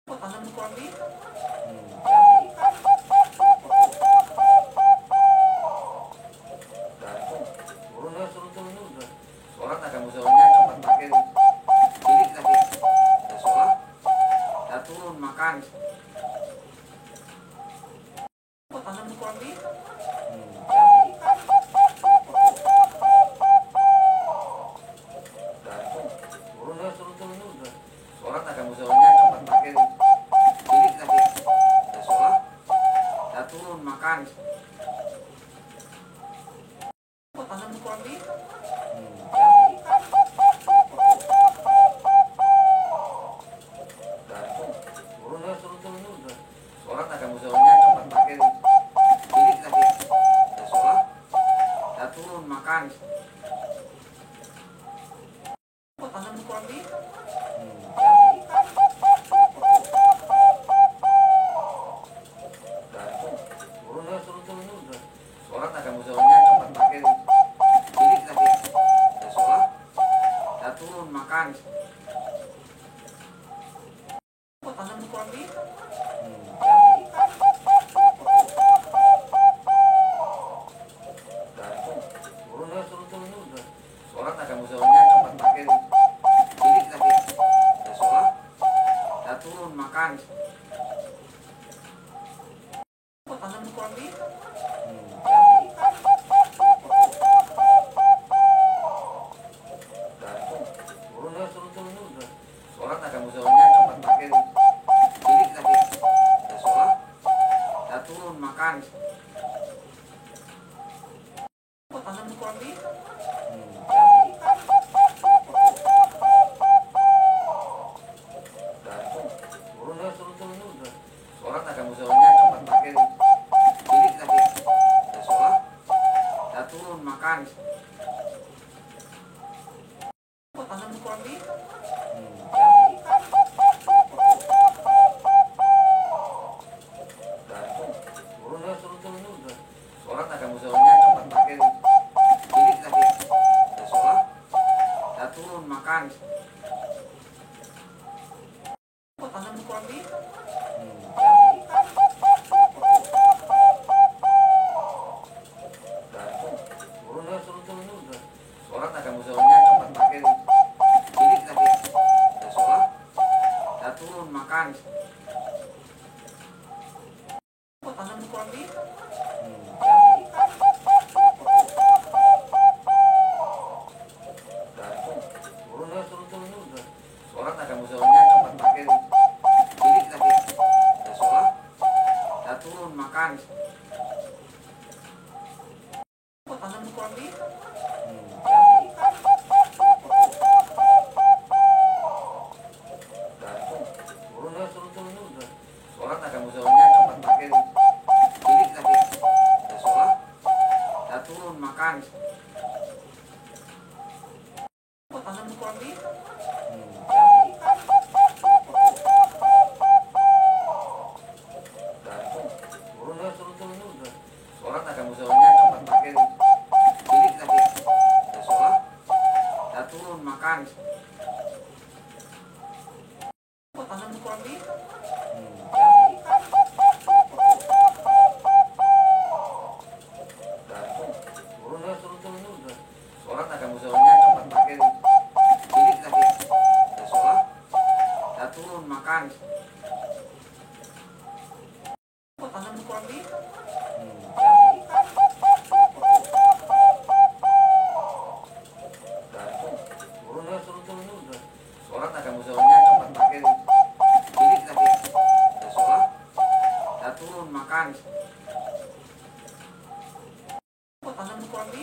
Tanam kurang. Turun ya, turun udah. Sholat agak musoalnya cuma pakai ini tapi ya sholat, ya turun makan. Tanam kurang. Turun ya, turun udah. Sholat agak musoalnya cuma pakai ini tapi ya sholat, ya turun makan. Tanam kurang. Turun ya, turun udah. Sholat agak musoalnya cuma pakai ini tapi ya sholat, ya turun makan. Tanam kurang. Turun ya, turun udah. Sholat agak musoalnya cuma pakai ini tapi ya sholat, ya turun makan. Tanam kurang. Turun ya, turun udah. Sholat agak musoalnya cuma pakai ini tapi ya sholat, ya turun makan. Tanam kurang. Turun ya, turun udah. Sholat agak musoalnya cuma pakai ini tapi ya sholat, ya turun makan. Tanam kurang. Turun ya, turun udah. Sholat agak musoalnya cuma pakai ini tapi ya sholat, ya turun makan. Tanam kurang. Turun ya, turun udah. Sholat agak musoalnya cuma pakai ini tapi ya sholat, ya turun makan. Tanam kurang. Turun ya, turun udah. Sholat agak musoalnya cuma pakai ini tapi ya sholat, ya turun makan. Tanam kurang. Turun ya, turun udah. Sholat agak musoalnya cuma pakai ini tapi ya sholat, ya turun makan. Tanam kurang. Turun ya, turun udah. Sholat agak musoalnya cuma pakai ini tapi ya sholat, ya turun makan. Tanam kurang. Turun ya, turun udah. Sholat agak musoalnya cuma pakai ini tapi ya sholat, ya turun makan. Tanam kurang. Turun ya, turun udah. Sholat agak musoalnya cuma pakai ini tapi ya sholat, ya turun makan. Tanam kurang. Turun ya, turun udah. Sholat agak musoalnya cuma pakai ini tapi ya sholat, ya turun makan. Tanam kurang.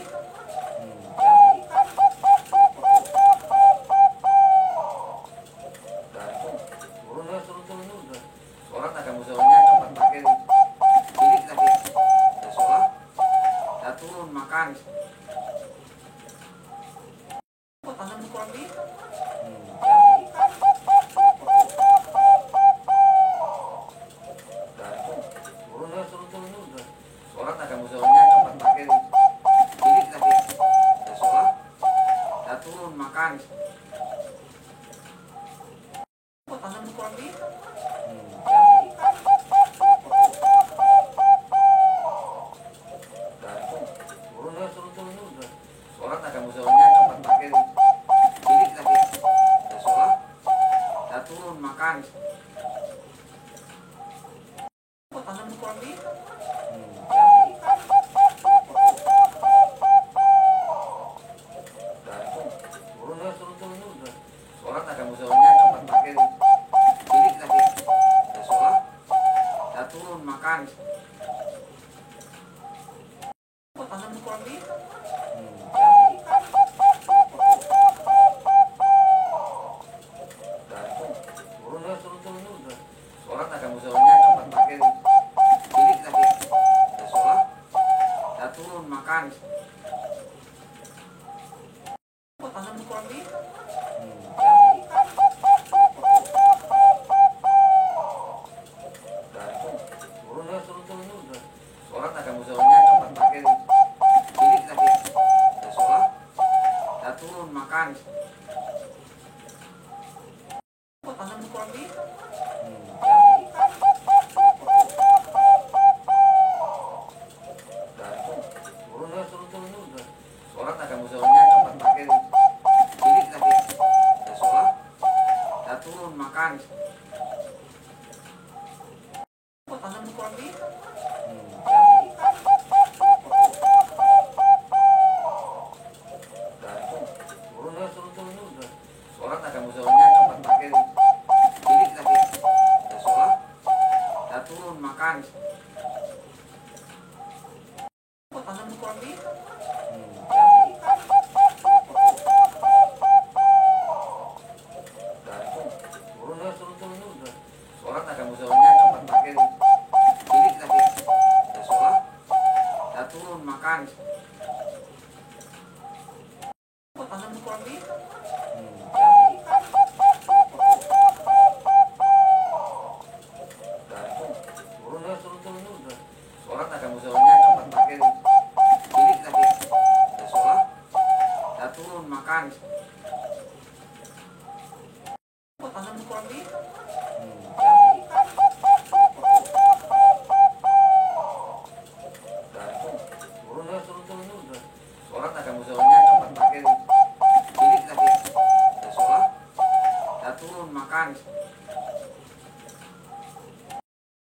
Turun ya, turun udah. Sholat agak musoalnya cuma pakai ini tapi ya sholat, ya turun makan. Tanam kurang. Turun ya, turun udah. Sholat agak musoalnya cuma pakai ini tapi Tanam kurang di. Turun ya, turun udah. Sholat agak musoalanya tempat pakai. Ini kita sholat. Kita turun makan. Tanam kurang di. Turun ya, turun udah. Sholat agak musoalanya tempat pakai. Ini kita sholat. Kita turun makan. Tanam kurang di. Turun ya, turun udah. Sholat agak musoalanya tempat pakai. Ini kita sholat. Kita turun makan. Tanam kurang di. Turun ya, turun udah. Sholat agak musoalanya tempat pakai. Ini kita sholat. Kita turun makan. Tanam kurang di. Turun ya, turun udah. Sholat agak musoalanya tempat pakai. Ini kita sholat. Kita turun makan. Tanam kurang di. Turun ya, turun udah. Sholat agak musoalanya tempat pakai. Ini kita sholat. Kita turun makan. Tanam kurang di. Turun ya, turun udah. Sholat agak musoalanya tempat pakai. Ini kita sholat. Kita turun makan. Tanam kurang di.